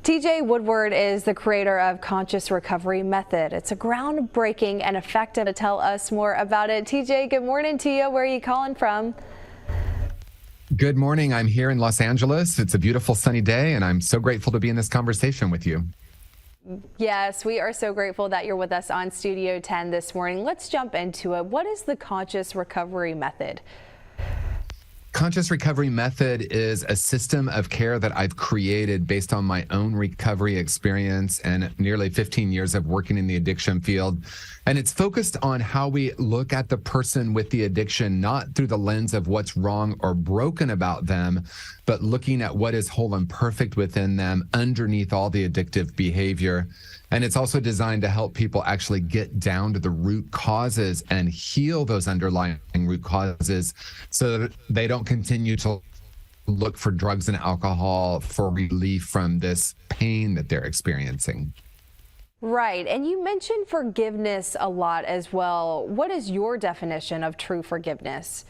TJ Woodward is the creator of Conscious Recovery Method. It's a groundbreaking and effective. To tell us more about it, TJ, good morning to you. Where are you calling from? Good morning. I'm here in Los Angeles. It's a beautiful sunny day, and I'm so grateful to be in this conversation with you. Yes, we are so grateful that you're with us on Studio 10 this morning. Let's jump into it. What is the Conscious Recovery Method? Conscious Recovery Method is a system of care that I've created based on my own recovery experience and nearly 15 years of working in the addiction field. And it's focused on how we look at the person with the addiction, not through the lens of what's wrong or broken about them, but looking at what is whole and perfect within them underneath all the addictive behavior. And it's also designed to help people actually get down to the root causes and heal those underlying root causes so that they don't continue to look for drugs and alcohol for relief from this pain that they're experiencing. Right. And you mentioned forgiveness a lot as well. What is your definition of true forgiveness?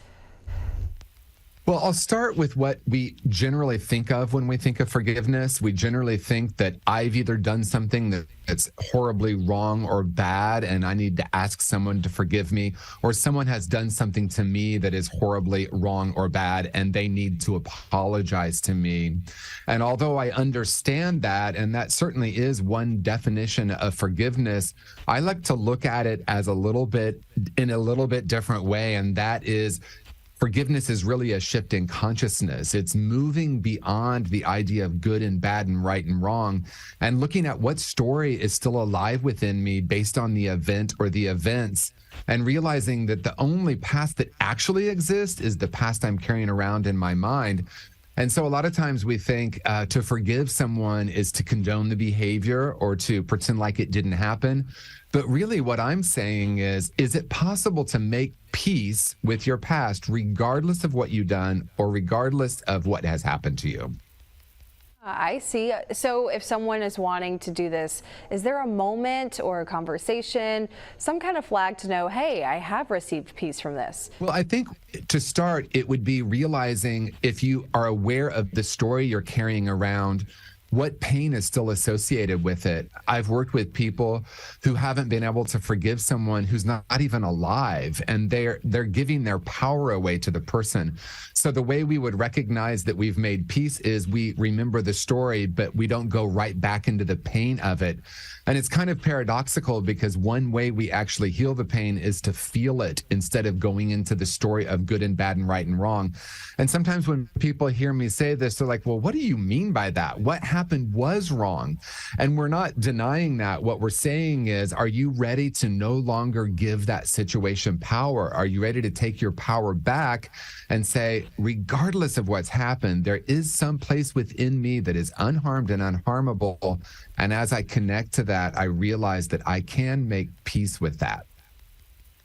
Well, I'll start with what we generally think of when we think of forgiveness. We generally think that I've either done something that's horribly wrong or bad, and I need to ask someone to forgive me, or someone has done something to me that is horribly wrong or bad, and they need to apologize to me. And although I understand that, and that certainly is one definition of forgiveness, I like to look at it as in a little bit different way, and that is forgiveness is really a shift in consciousness. It's moving beyond the idea of good and bad and right and wrong and looking at what story is still alive within me based on the event or the events, and realizing that the only past that actually exists is the past I'm carrying around in my mind. And so a lot of times we think to forgive someone is to condone the behavior or to pretend like it didn't happen. But really what I'm saying is it possible to make peace with your past regardless of what you've done or regardless of what has happened to you? I see. So if someone is wanting to do this, is there a moment or a conversation, some kind of flag to know, hey, I have received peace from this? Well, I think to start, it would be realizing if you are aware of the story you're carrying around, what pain is still associated with it. I've worked with people who haven't been able to forgive someone who's not even alive, and they're giving their power away to the person. So the way we would recognize that we've made peace is we remember the story, but we don't go right back into the pain of it. And it's kind of paradoxical because one way we actually heal the pain is to feel it instead of going into the story of good and bad and right and wrong. And sometimes when people hear me say this, they're like, well, what do you mean by that? What happened was wrong? And we're not denying that. What we're saying is, are you ready to no longer give that situation power? Are you ready to take your power back and say, regardless of what's happened, there is some place within me that is unharmed and unharmable. And as I connect to that, I realize that I can make peace with that.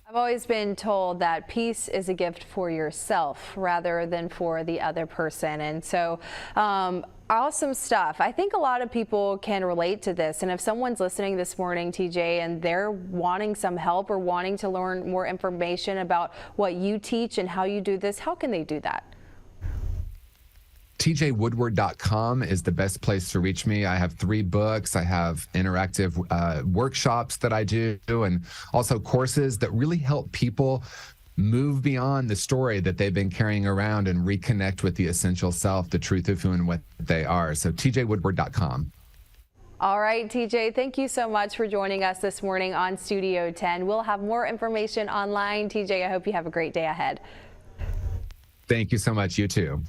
I've always been told that peace is a gift for yourself rather than for the other person. And so, awesome stuff. I think a lot of people can relate to this. And if someone's listening this morning, TJ, and they're wanting some help or wanting to learn more information about what you teach and how you do this, how can they do that? TJWoodward.com is the best place to reach me. I have 3 books. I have interactive workshops that I do, and also courses that really help people move beyond the story that they've been carrying around and reconnect with the essential self, the truth of who and what they are. So TJWoodward.com. All right, TJ, thank you so much for joining us this morning on Studio 10. We'll have more information online. TJ, I hope you have a great day ahead. Thank you so much. You too.